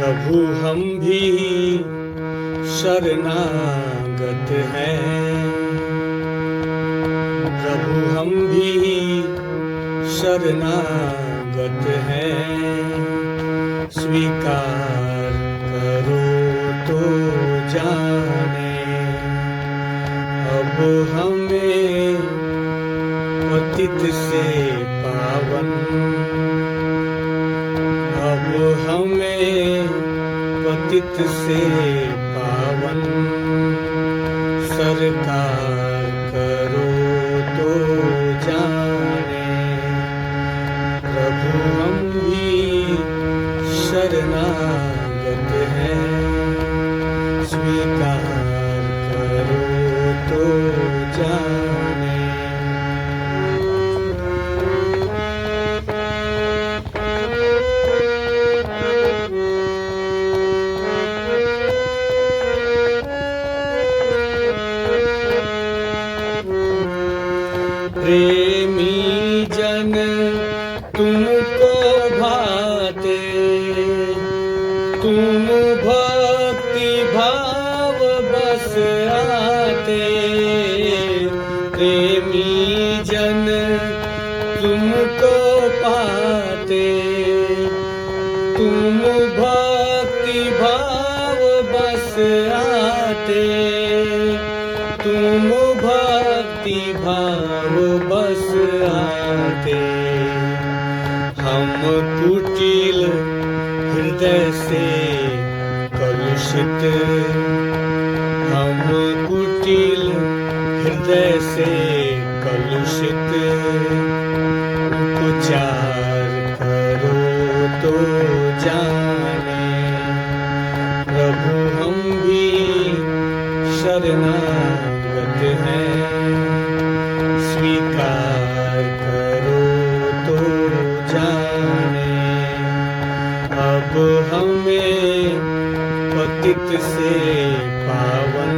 प्रभु हम भी शरणागत हैं। प्रभु हम भी शरणागत हैं। स्वीकार करो तो जाने अब हमें पतित से पावन, अब हमें पतित से पावन सरकार करो तो जाने। प्रभु हम भी शरणागत हैं। स्वीकार करो तो जाने। प्रेमी जन तुमको भाते, तुम भक्ति भाव बस आते। प्रेमी जन तुमको पाते, तुम भक्ति भाव बस आते। तुम भक्ति भाव बस आते। हम कुटिल हृदय से कलुषित, हम कुटिल हृदय से कलुषित। उपचार करो तो जाने। प्रभु हम भी शरणागत हैं। स्वीकार करो तो जाने। अब हमें पतित से पावन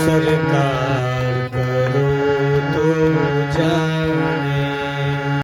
सरकार